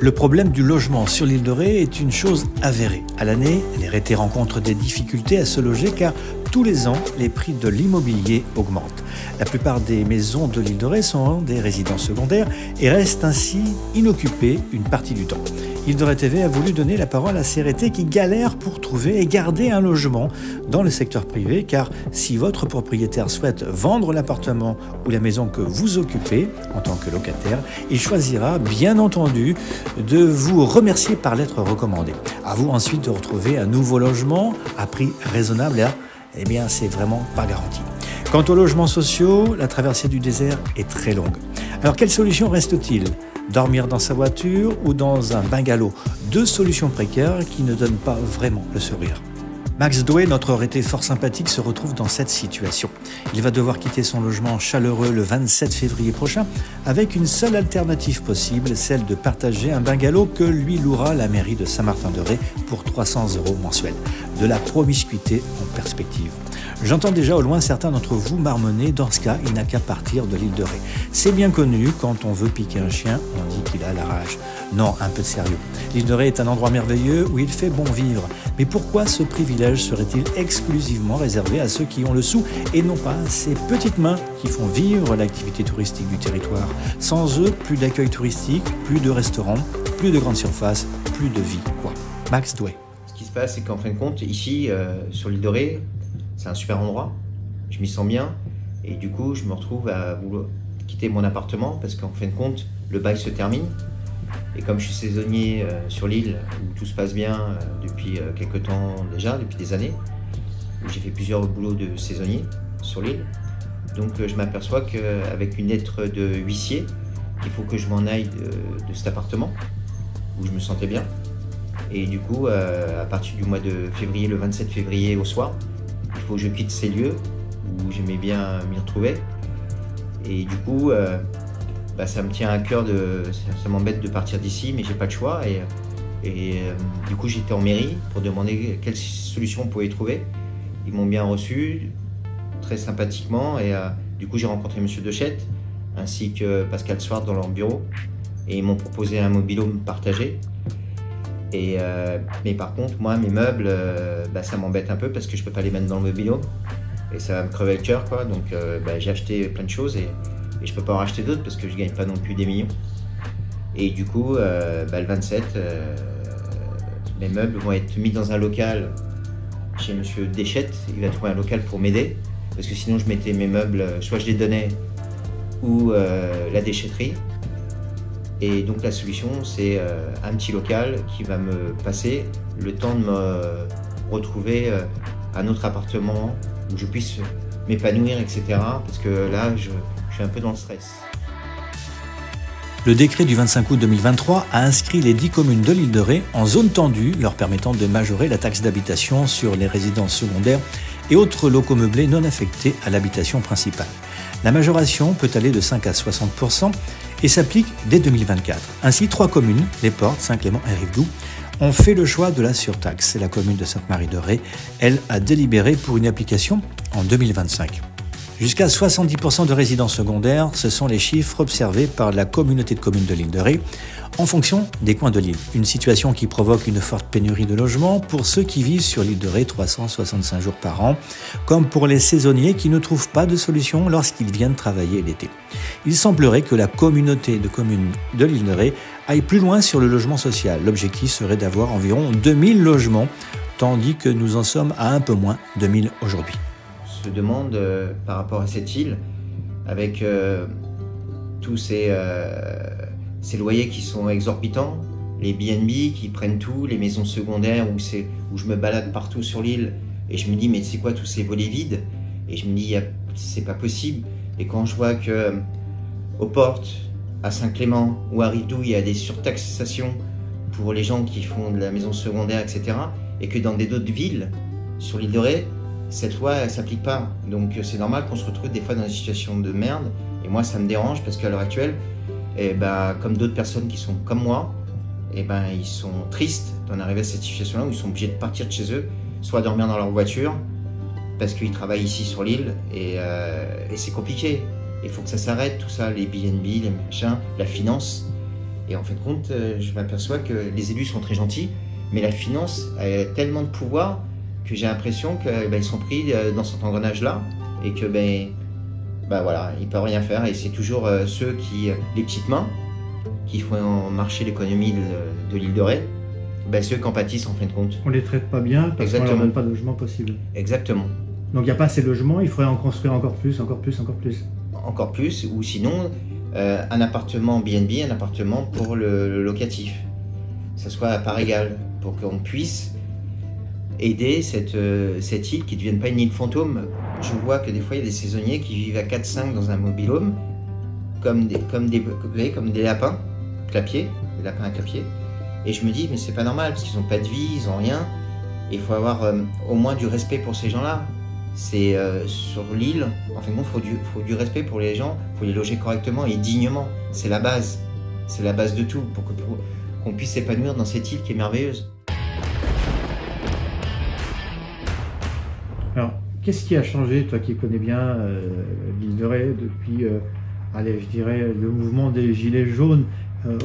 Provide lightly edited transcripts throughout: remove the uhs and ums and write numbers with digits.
Le problème du logement sur l'île de Ré est une chose avérée. À l'année, les Rétais rencontrent des difficultés à se loger car tous les ans, les prix de l'immobilier augmentent. La plupart des maisons de l'île de Ré sont des résidences secondaires et restent ainsi inoccupées une partie du temps. Île de Ré TV a voulu donner la parole à ces Rétais qui galèrent pour trouver et garder un logement dans le secteur privé, car si votre propriétaire souhaite vendre l'appartement ou la maison que vous occupez en tant que locataire, il choisira bien entendu de vous remercier par lettre recommandée. À vous ensuite de retrouver un nouveau logement à prix raisonnable. Eh bien, c'est vraiment pas garanti. Quant aux logements sociaux, la traversée du désert est très longue. Alors, quelle solution reste-t-il ? Dormir dans sa voiture ou dans un bungalow? Deux solutions précaires qui ne donnent pas vraiment le sourire. Max Doué, notre Rété fort sympathique, se retrouve dans cette situation. Il va devoir quitter son logement chaleureux le 27 février prochain avec une seule alternative possible, celle de partager un bungalow que lui louera la mairie de Saint-Martin-de-Ré pour 300 € mensuels. De la promiscuité en perspective. J'entends déjà au loin certains d'entre vous marmonner, dans ce cas, il n'a qu'à partir de l'île de Ré. C'est bien connu, quand on veut piquer un chien, on dit qu'il a la rage. Non, un peu de sérieux. L'île de Ré est un endroit merveilleux où il fait bon vivre. Mais pourquoi ce privilège serait-il exclusivement réservé à ceux qui ont le sou et non pas à ces petites mains qui font vivre l'activité touristique du territoire? Sans eux, plus d'accueil touristique, plus de restaurants, plus de grandes surfaces, plus de vie, quoi. Max Doué. Ce qui se passe, c'est qu'en fin de compte, ici, sur l'île de Ré, c'est un super endroit, je m'y sens bien, et du coup, je me retrouve à vouloir quitter mon appartement parce qu'en fin de compte, le bail se termine. Et comme je suis saisonnier sur l'île, où tout se passe bien depuis quelques temps déjà, depuis des années, où j'ai fait plusieurs boulots de saisonnier sur l'île, donc je m'aperçois qu'avec une lettre de huissier, il faut que je m'en aille de cet appartement, où je me sentais bien. Et du coup, à partir du mois de février, le 27 février au soir, il faut que je quitte ces lieux où j'aimais bien m'y retrouver. Et du coup, ça me tient à cœur, ça m'embête de partir d'ici, mais j'ai pas de choix. Et du coup, j'étais en mairie pour demander quelle solution on pouvait trouver. Ils m'ont bien reçu, très sympathiquement. Et du coup, j'ai rencontré Monsieur Dechette, ainsi que Pascal Swart dans leur bureau. Et ils m'ont proposé un mobil-home partagé. Mais par contre, moi, mes meubles, ça m'embête un peu parce que je peux pas les mettre dans le mobil-home. Et ça va me crever le cœur, quoi. Donc j'ai acheté plein de choses et je peux pas en racheter d'autres parce que je gagne pas non plus des millions. Et du coup, le 27, mes meubles vont être mis dans un local chez Monsieur Dechette. Il va trouver un local pour m'aider parce que sinon je mettais mes meubles, soit je les donnais ou la déchetterie. Et donc la solution, c'est un petit local qui va me passer le temps de me retrouver un autre appartement où je puisse m'épanouir, etc. Parce que là, je suis un peu dans le stress. Le décret du 25 août 2023 a inscrit les 10 communes de l'île de Ré en zone tendue, leur permettant de majorer la taxe d'habitation sur les résidences secondaires et autres locaux meublés non affectés à l'habitation principale. La majoration peut aller de 5 à 60% et s'applique dès 2024. Ainsi, 3 communes, Les Portes, Saint-Clément et Rivedoux, ont fait le choix de la surtaxe. C'est la commune de Sainte-Marie-de-Ré. Elle a délibéré pour une application en 2025. Jusqu'à 70% de résidences secondaires, ce sont les chiffres observés par la communauté de communes de l'île de Ré en fonction des coins de l'île. Une situation qui provoque une forte pénurie de logements pour ceux qui vivent sur l'île de Ré 365 jours par an, comme pour les saisonniers qui ne trouvent pas de solution lorsqu'ils viennent travailler l'été. Il semblerait que la communauté de communes de l'île de Ré aille plus loin sur le logement social. L'objectif serait d'avoir environ 2000 logements, tandis que nous en sommes à un peu moins de 1000 aujourd'hui. Se demande par rapport à cette île, avec tous ces loyers qui sont exorbitants, les B&B qui prennent tout, les maisons secondaires où je me balade partout sur l'île et je me dis mais c'est quoi tous ces volets vides? Et je me dis c'est pas possible. Et quand je vois que aux Portes, à Saint-Clément ou à Rivedoux, il y a des surtaxations pour les gens qui font de la maison secondaire, etc. Et que dans d'autres villes sur l'île de Ré, cette loi, elle s'applique pas. Donc c'est normal qu'on se retrouve des fois dans des situations de merde. Et moi, ça me dérange parce qu'à l'heure actuelle, comme d'autres personnes qui sont comme moi, ils sont tristes d'en arriver à cette situation-là où ils sont obligés de partir de chez eux, soit dormir dans leur voiture, parce qu'ils travaillent ici sur l'île, et c'est compliqué. Il faut que ça s'arrête, tout ça, les B&B, les machins, la finance. Et en fin de compte, je m'aperçois que les élus sont très gentils, mais la finance a tellement de pouvoir que j'ai l'impression qu'ils sont pris dans cet engrenage-là et que voilà, ils ne peuvent rien faire. Et c'est toujours ceux qui, les petites mains, qui font marcher l'économie de l'île de Ré, ceux qui en pâtissent en fin de compte. On ne les traite pas bien parce qu'on ne leur donne pas de logement possible. Exactement. Donc il n'y a pas assez de logements, il faudrait en construire encore plus, encore plus, encore plus. Encore plus, ou sinon un appartement BNB, un appartement pour le locatif. Que ce soit à part égale, pour qu'on puisse aider cette île qui ne devienne pas une île fantôme. Je vois que des fois il y a des saisonniers qui vivent à 4-5 dans un mobil-home, comme des lapins clapiers, des lapins à clapier. Et je me dis, mais c'est pas normal, parce qu'ils n'ont pas de vie, ils n'ont rien. Et il faut avoir au moins du respect pour ces gens-là. C'est sur l'île, en fin de compte, il faut du respect pour les gens, il faut les loger correctement et dignement. C'est la base. C'est la base de tout, pour qu'on puisse s'épanouir dans cette île qui est merveilleuse. Alors, qu'est-ce qui a changé, toi qui connais bien l'île de Ré, depuis, allez, je dirais, le mouvement des Gilets jaunes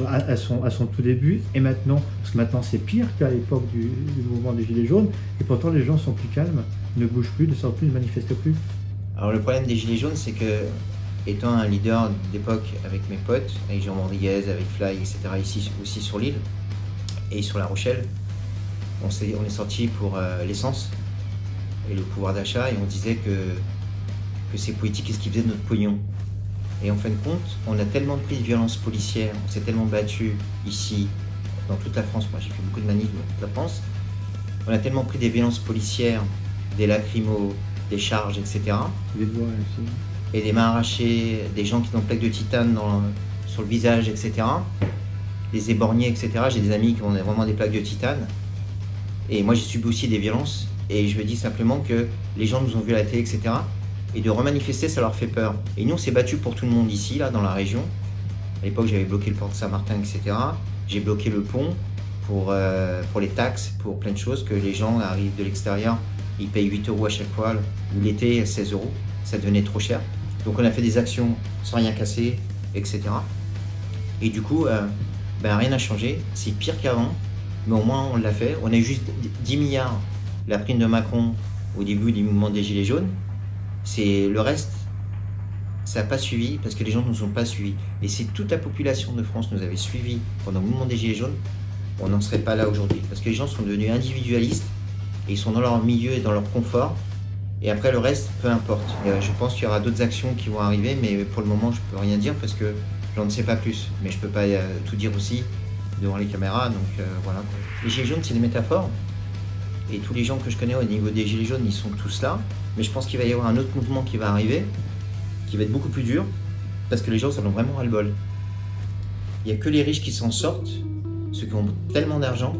à son tout début, et maintenant, parce que maintenant c'est pire qu'à l'époque du mouvement des Gilets jaunes, et pourtant les gens sont plus calmes, ne bougent plus, ne sortent plus, ne manifestent plus. Alors le problème des Gilets jaunes, c'est que, étant un leader d'époque avec mes potes, avec Jean Rodriguez, avec Fly, etc., ici aussi sur l'île, et sur La Rochelle, on est sorti pour l'essence et le pouvoir d'achat, et on disait que ces politiques, qu'est-ce qu'ils faisaient de notre pognon. Et en fin de compte, on a tellement pris de violences policières, on s'est tellement battu ici, dans toute la France, moi j'ai fait beaucoup de manifs dans toute la France, on a tellement pris des violences policières, des lacrymos, des charges, etc. Des doigts aussi. Et des mains arrachées, des gens qui ont plaques de titane sur le visage, etc. Des éborgnés, etc. J'ai des amis qui ont vraiment des plaques de titane. Et moi j'ai subi aussi des violences. Et je me dis simplement que les gens nous ont vus à la télé, etc. Et de remanifester, ça leur fait peur. Et nous, on s'est battus pour tout le monde ici, là, dans la région. À l'époque, j'avais bloqué le port de Saint-Martin, etc. J'ai bloqué le pont pour les taxes, pour plein de choses, que les gens arrivent de l'extérieur, ils payent 8 € à chaque fois, ou l'été, 16 €. Ça devenait trop cher. Donc on a fait des actions sans rien casser, etc. Et du coup, rien n'a changé. C'est pire qu'avant, mais au moins on l'a fait. On a eu juste 10 milliards, la prime de Macron au début du mouvement des Gilets jaunes. C'est le reste, ça n'a pas suivi parce que les gens ne nous ont pas suivis. Et si toute la population de France nous avait suivis pendant le mouvement des Gilets jaunes, on n'en serait pas là aujourd'hui. Parce que les gens sont devenus individualistes et ils sont dans leur milieu et dans leur confort. Et après le reste, peu importe. Et, je pense qu'il y aura d'autres actions qui vont arriver, mais pour le moment, je ne peux rien dire parce que j'en ne sais pas plus. Mais je ne peux pas tout dire aussi devant les caméras. Donc voilà. Les Gilets jaunes, c'est des métaphores. Et tous les gens que je connais au niveau des Gilets jaunes, ils sont tous là. Mais je pense qu'il va y avoir un autre mouvement qui va arriver, qui va être beaucoup plus dur, parce que les gens, ça en ont vraiment ras-le-bol. Il n'y a que les riches qui s'en sortent, ceux qui ont tellement d'argent,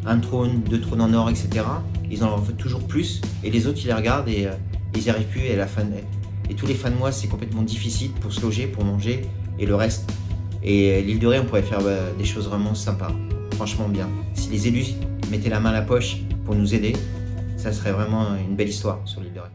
un trône, 2 trônes en or, etc. Ils en veulent toujours plus, et les autres, ils les regardent et ils n'y arrivent plus. Et tous les fins de mois, c'est complètement difficile pour se loger, pour manger, et le reste. Et l'île de Ré, on pourrait faire des choses vraiment sympas, franchement bien. Si les élus mettaient la main à la poche pour nous aider, ça serait vraiment une belle histoire sur l'île de Ré.